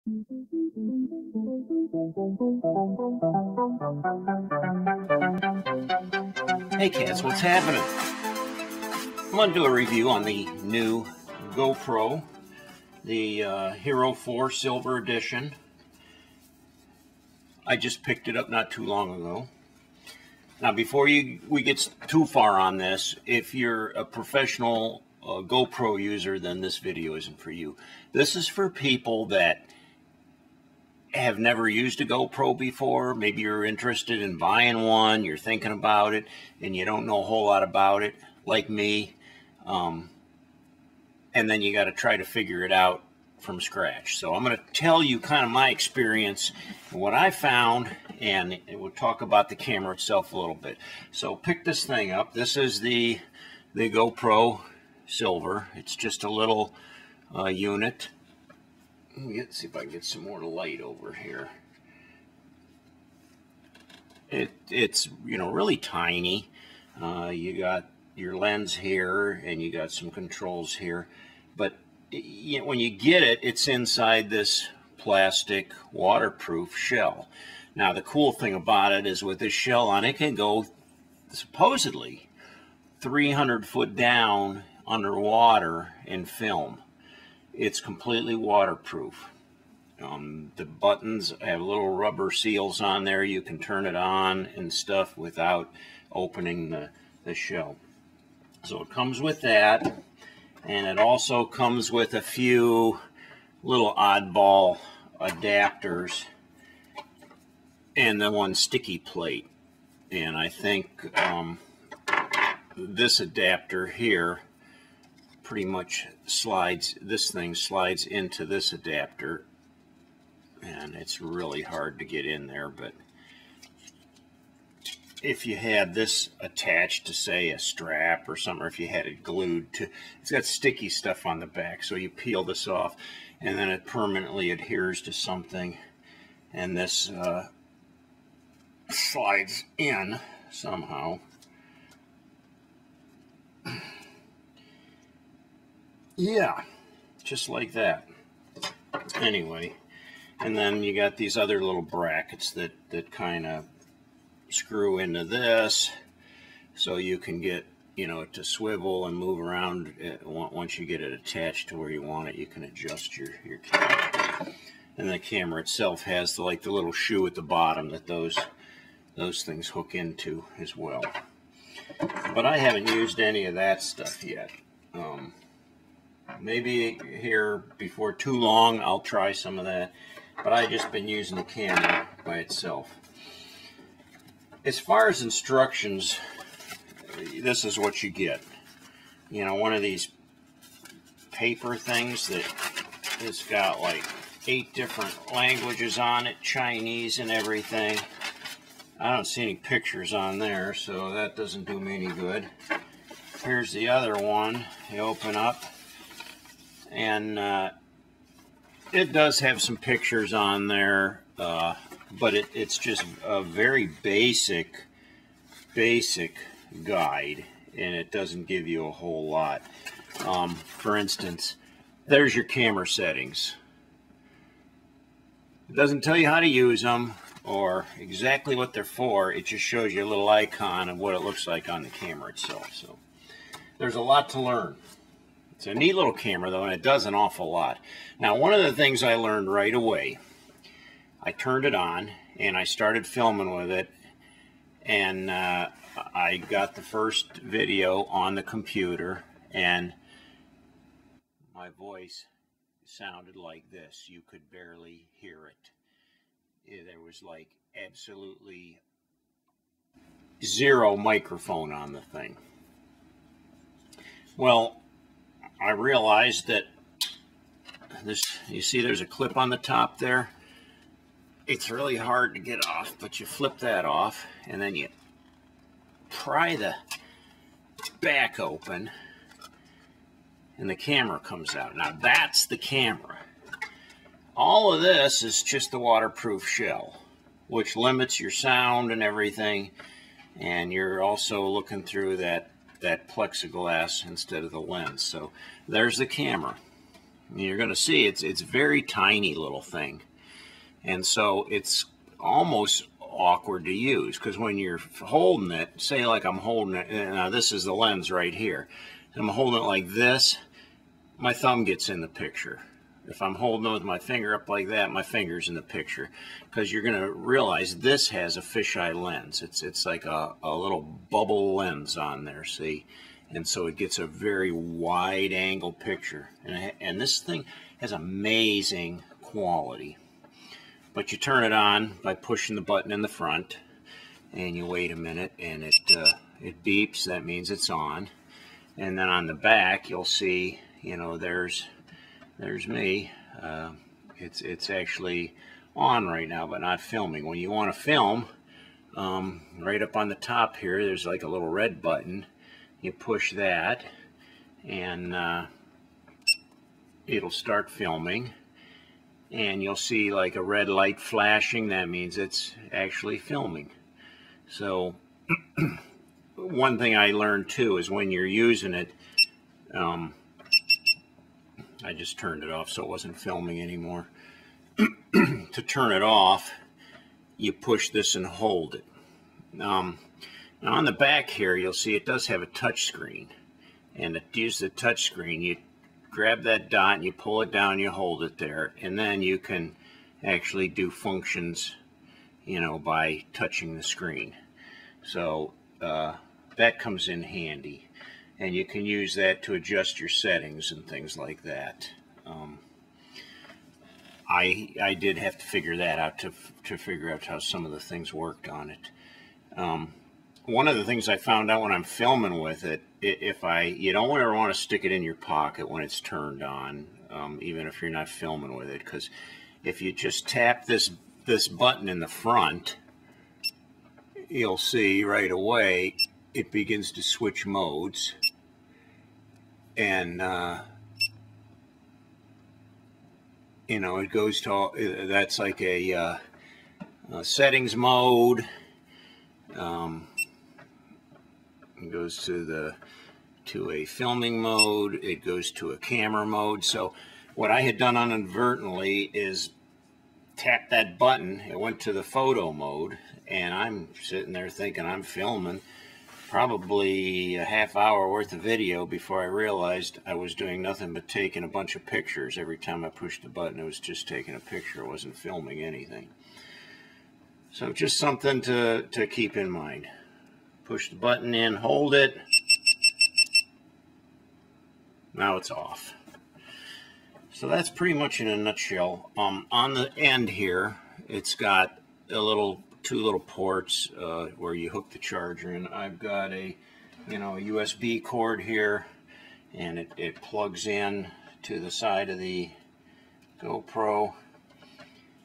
Hey cats, what's happening? I'm going to do a review on the new GoPro, the Hero4 Silver Edition. I just picked it up not too long ago. Now before we get too far on this, if you're a professional GoPro user, then this video isn't for you. This is for people that have never used a GoPro before. Maybe you're interested in buying one, you're thinking about it, and you don't know a whole lot about it, like me. And then you got to try to figure it out from scratch. So I'm going to tell you kind of my experience and what I found, and we'll talk about the camera itself a little bit. So pick this thing up. This is the GoPro Silver. It's just a little unit. Let's see if I can get some more light over here. It's really tiny. You got your lens here, and you got some controls here. But when you get it, it's inside this plastic waterproof shell. Now the cool thing about it is with this shell on, it can go supposedly 300 foot down underwater and film. It's completely waterproof. The buttons have little rubber seals on there. You can turn it on and stuff without opening the shell. So it comes with that, and it also comes with a few little oddball adapters and the one sticky plate. And I think this adapter here pretty much this thing slides into this adapter, and it's really hard to get in there. But if you had this attached to, say, a strap or something, or if you had it glued to, it's got sticky stuff on the back, so you peel this off and then it permanently adheres to something, and this slides in somehow. Yeah, just like that. Anyway, and then you got these other little brackets that kind of screw into this, so you can get it to swivel and move around. Once you get it attached to where you want it, you can adjust your camera. And the camera itself has the little shoe at the bottom that those things hook into as well. But I haven't used any of that stuff yet. Maybe here before too long I'll try some of that, but I've just been using the camera by itself. As far as instructions, this is what you get. One of these paper things that has got like 8 different languages on it, Chinese and everything. I don't see any pictures on there, so that doesn't do me any good. Here's the other one. You open up, and it does have some pictures on there, but it's just a very basic guide, and it doesn't give you a whole lot. For instance, there's your camera settings. It doesn't tell you how to use them or exactly what they're for. It just shows you a little icon of what it looks like on the camera itself. So there's a lot to learn. It's a neat little camera, though, and it does an awful lot. Now, one of the things I learned right away, I turned it on, and I started filming with it, and I got the first video on the computer, and my voice sounded like this. You could barely hear it. There was like absolutely zero microphone on the thing. Well, I realized that you see there's a clip on the top there. It's really hard to get off, but you flip that off, and then you pry the back open, and the camera comes out. Now that's the camera. All of this is just the waterproof shell, which limits your sound and everything, and you're also looking through that plexiglass instead of the lens. So there's the camera. you're going to see it's very tiny little thing, and so it's almost awkward to use, because when you're holding it, say like I'm holding it, now this is the lens right here, I'm holding it like this, my thumb gets in the picture. If I'm holding it with my finger up like that, my finger's in the picture, because you're going to realize this has a fisheye lens. It's like a little bubble lens on there, see? And so it gets a very wide angle picture. And this thing has amazing quality. But you turn it on by pushing the button in the front, and you wait a minute, and it beeps. That means it's on. And then on the back, you'll see, you know, there's me. It's actually on right now, but not filming. When you want to film, right up on the top here, there's like a little red button. You push that, and it'll start filming, and you'll see like a red light flashing. That means it's actually filming. So one thing I learned too is when you're using it, I just turned it off so it wasn't filming anymore. To turn it off, you push this and hold it. Now on the back here, you'll see it does have a touch screen, and to use the touch screen, you grab that dot and you pull it down, you hold it there, and then you can actually do functions, you know, by touching the screen. So that comes in handy, and you can use that to adjust your settings and things like that. I did have to figure that out to figure out how some of the things worked on it. One of the things I found out when I'm filming with it, you don't ever want to stick it in your pocket when it's turned on, even if you're not filming with it, because if you just tap this button in the front, you'll see right away it begins to switch modes, and you know, it goes to, that's like a settings mode. It goes to a filming mode. It goes to a camera mode. So what I had done inadvertently is tap that button. It went to the photo mode, and I'm sitting there thinking I'm filming probably a half-hour worth of video before I realized I was doing nothing but taking a bunch of pictures. Every time I pushed the button, it was just taking a picture. It wasn't filming anything. So just something to keep in mind. Push the button in, hold it. Now it's off. So that's pretty much in a nutshell. On the end here, it's got two little ports where you hook the charger in. I've got a USB cord here, and it plugs in to the side of the GoPro,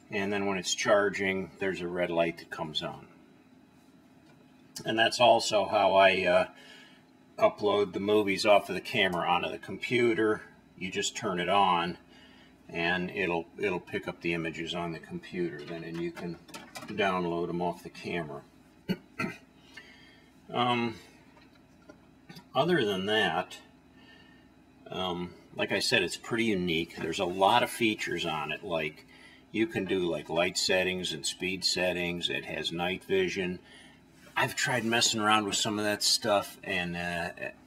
and then when it's charging, there's a red light that comes on. And that's also how I upload the movies off of the camera onto the computer. You just turn it on, and it'll pick up the images on the computer then, and you can download them off the camera. Other than that, like I said, it's pretty unique. There's a lot of features on it, like you can do like light settings and speed settings. It has night vision. I've tried messing around with some of that stuff, and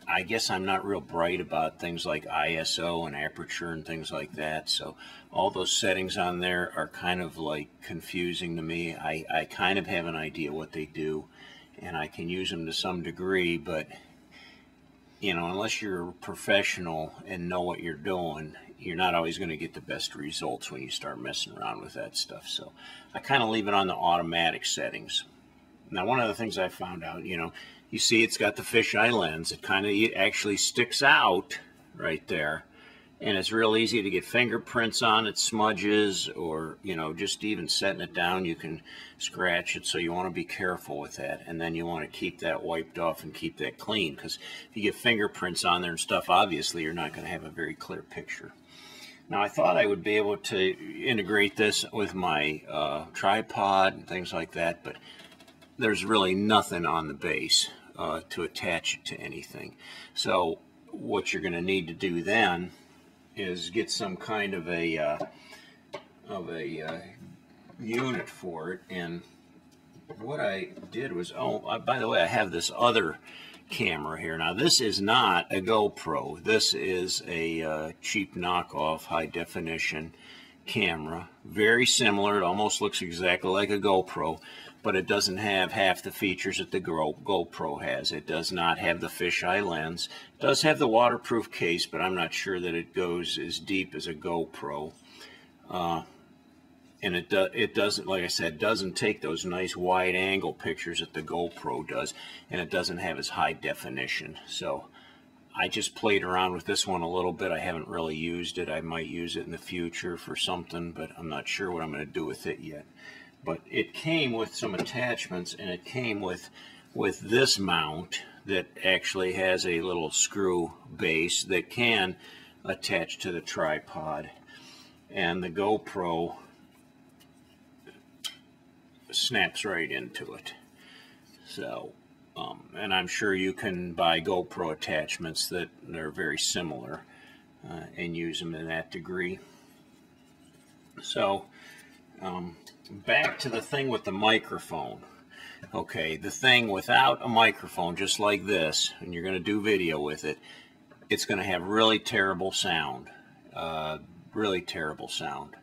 I guess I'm not real bright about things like ISO and aperture and things like that, so all those settings on there are kind of like confusing to me. I kind of have an idea what they do, and I can use them to some degree, but you know, unless you're a professional and know what you're doing, you're not always going to get the best results when you start messing around with that stuff. So I kind of leave it on the automatic settings. Now, one of the things I found out, you see it's got the fisheye lens. It actually sticks out right there, and it's real easy to get fingerprints on it, smudges, or just even setting it down, you can scratch it. So you want to be careful with that, and then you want to keep that wiped off and keep that clean, because if you get fingerprints on there and stuff, obviously you're not going to have a very clear picture. Now, I thought I would be able to integrate this with my tripod and things like that, but there's really nothing on the base to attach it to anything. So what you're going to need to do then is get some kind of a unit for it. And what I did was, by the way, I have this other camera here. Now this is not a GoPro. This is a cheap knockoff high definition camera. Very similar. It almost looks exactly like a GoPro, but it doesn't have half the features that the GoPro has. It does not have the fisheye lens. It does have the waterproof case, but I'm not sure that it goes as deep as a GoPro. And it doesn't, like I said, doesn't take those nice wide angle pictures that the GoPro does, and it doesn't have as high definition. So I just played around with this one a little bit. I haven't really used it. I might use it in the future for something, but I'm not sure what I'm going to do with it yet. But it came with some attachments, and it came with this mount that actually has a little screw base that can attach to the tripod. And the GoPro snaps right into it. So and I'm sure you can buy GoPro attachments that are very similar and use them in that degree. So back to the thing with the microphone. Okay, the thing without a microphone, just like this, and you're going to do video with it, it's going to have really terrible sound. Really terrible sound.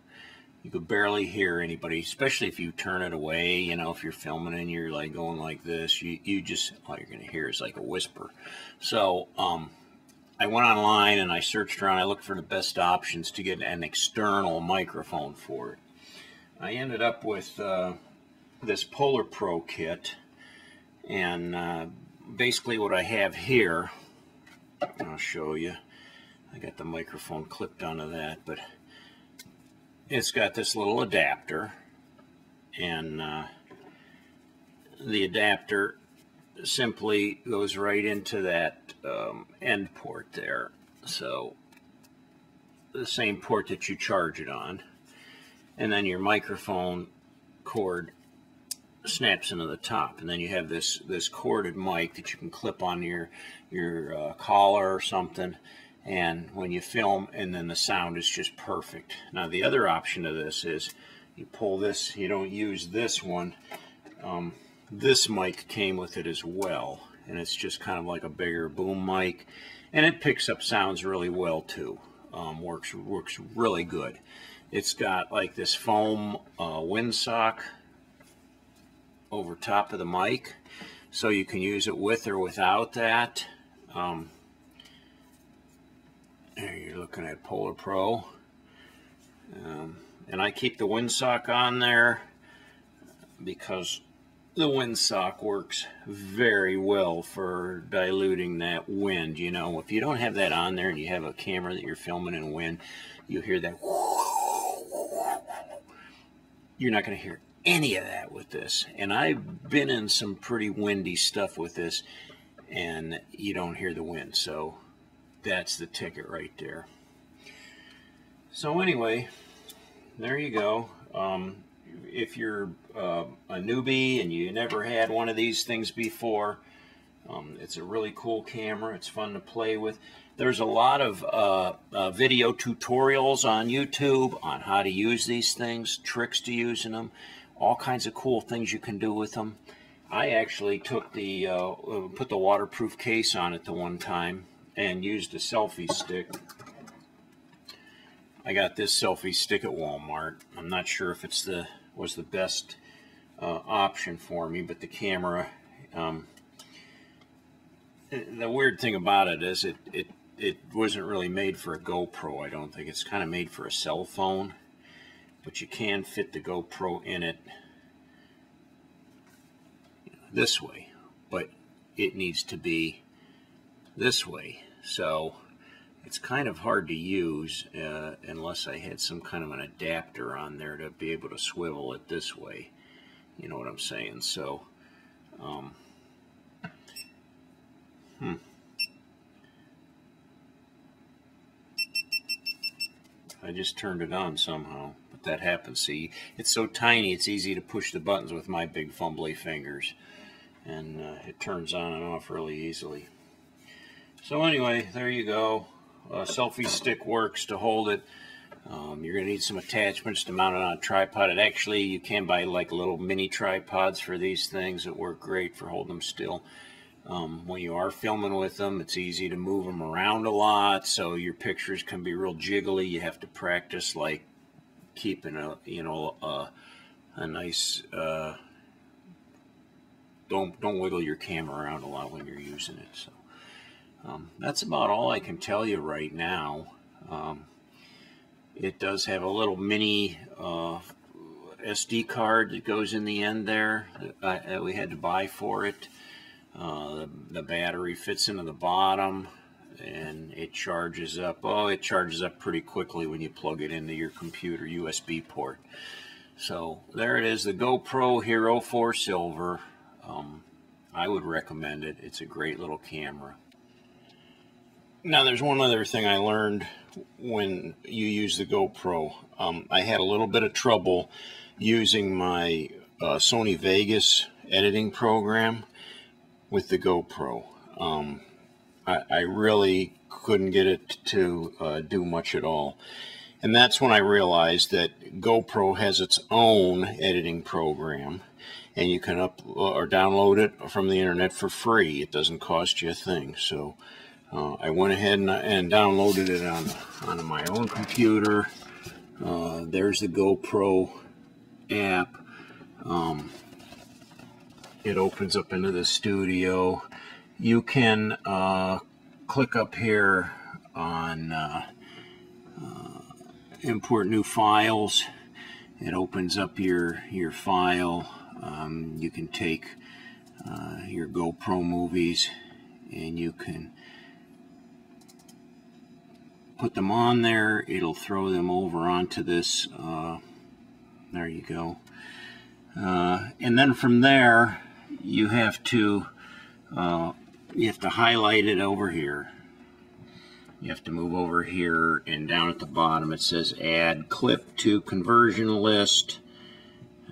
You could barely hear anybody, especially if you turn it away. You know, if you're filming and you're like going like this, you just, all you're going to hear is like a whisper. So I went online and I searched around. I looked for the best options to get an external microphone for it. I ended up with this Polar Pro kit, and basically what I have here, I'll show you. I got the microphone clipped onto that, but it's got this little adapter, and the adapter simply goes right into that end port there. So the same port that you charge it on, and then your microphone cord snaps into the top, and then you have this corded mic that you can clip on your collar or something. And when you film, and then the sound is just perfect. Now the other option of this is you pull this, you don't use this one. This mic came with it as well, and it's just kind of like a bigger boom mic, and it picks up sounds really well too. Works really good. It's got like this foam windsock over top of the mic, so you can use it with or without that. There you're looking at Polar Pro, and I keep the windsock on there because the windsock works very well for diluting that wind. You know, if you don't have that on there and you have a camera that you're filming in wind, you hear that. You're not going to hear any of that with this. And I've been in some pretty windy stuff with this, and you don't hear the wind. So that's the ticket right there. So anyway, there you go. If you're a newbie and you never had one of these things before, it's a really cool camera. It's fun to play with. There's a lot of video tutorials on YouTube on how to use these things, tricks to using them, all kinds of cool things you can do with them. I actually took the put the waterproof case on it the one time and used a selfie stick. I got this selfie stick at Walmart. I'm not sure if it's was the best option for me, but the camera, the weird thing about it is it wasn't really made for a GoPro. I don't think. It's kind of made for a cell phone, but you can fit the GoPro in it this way, but it needs to be this way. So it's kind of hard to use unless I had some kind of an adapter on there to be able to swivel it this way. You know what I'm saying? So I just turned it on somehow, but that happens. See, it's so tiny, it's easy to push the buttons with my big fumbly fingers, and it turns on and off really easily. So anyway, there you go. selfie stick works to hold it. You're going to need some attachments to mount it on a tripod. And actually, you can buy like little mini tripods for these things that work great for holding them still. When you are filming with them, it's easy to move them around a lot, so your pictures can be real jiggly. You have to practice like keeping a nice don't wiggle your camera around a lot when you're using it. So that's about all I can tell you right now. It does have a little mini SD card that goes in the end there that we had to buy for it. The battery fits into the bottom, and it charges up. Oh, it charges up pretty quickly when you plug it into your computer USB port. So there it is, the GoPro Hero 4 Silver. I would recommend it. It's a great little camera. Now there's one other thing I learned when you use the GoPro. I had a little bit of trouble using my Sony Vegas editing program with the GoPro. I really couldn't get it to do much at all. And that's when I realized that GoPro has its own editing program, and you can download it from the internet for free. It doesn't cost you a thing. So I went ahead and downloaded it on my own computer. There's the GoPro app. It opens up into the studio. You can click up here on import new files. It opens up your file. You can take your GoPro movies and you can put them on there. It'll throw them over onto this. There you go. And then from there, you have to highlight it over here. You have to move over here, and down at the bottom it says add clip to conversion list.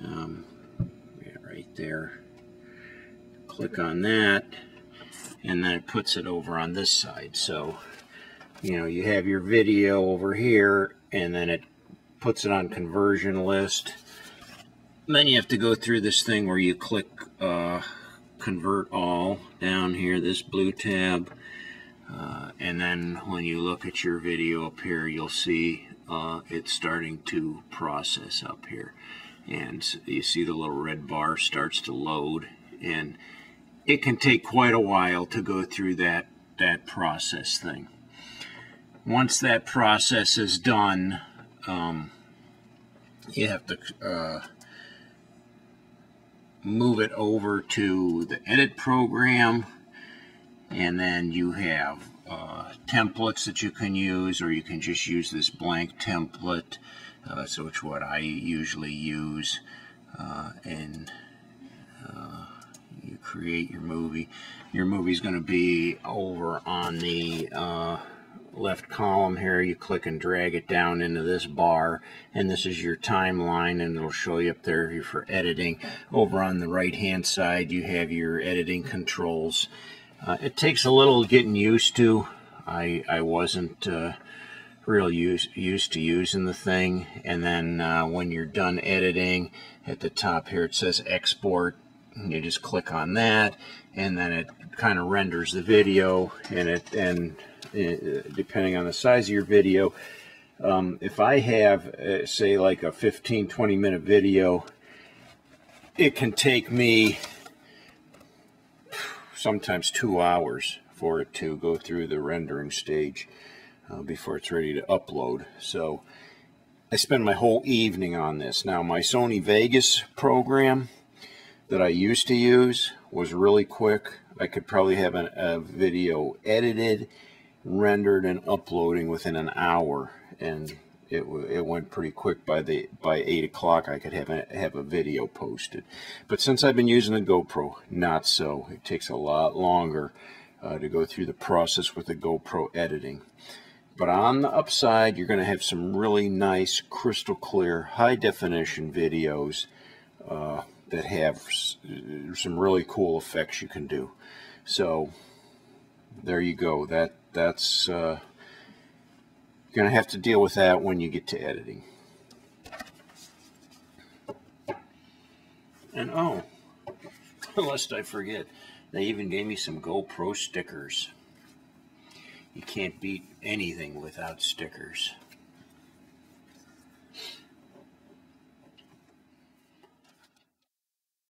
Yeah, right there. Click on that, and then it puts it over on this side. So, you know, you have your video over here, and then it puts it on conversion list. And then you have to go through this thing where you click convert all down here, this blue tab. And then when you look at your video up here, you'll see it's starting to process up here. And you see the little red bar starts to load. And it can take quite a while to go through that process thing. Once that process is done, you have to move it over to the edit program, and then you have templates that you can use, or you can just use this blank template, so it's what I usually use, and you create your movie. Your movie's going to be over on the left column here. You click and drag it down into this bar, and this is your timeline, and it'll show you up there for editing. Over on the right hand side, you have your editing controls. It takes a little getting used to. I wasn't real used to using the thing. And then when you're done editing, at the top here it says export. You just click on that, and then it kind of renders the video. And depending on the size of your video, if I have say like a 15-20 minute video, it can take me sometimes 2 hours for it to go through the rendering stage before it's ready to upload. So I spend my whole evening on this. Now, my Sony Vegas program that I used to use was really quick. I could probably have a video edited, rendered, and uploading within an hour, and it went pretty quick. By 8 o'clock I could have a video posted. But since I've been using the GoPro, not so. It takes a lot longer to go through the process with the GoPro editing. But on the upside, you're going to have some really nice, crystal clear, high definition videos that have some really cool effects you can do. So there you go. That's You're going to have to deal with that when you get to editing. And oh, lest I forget, they even gave me some GoPro stickers. You can't beat anything without stickers.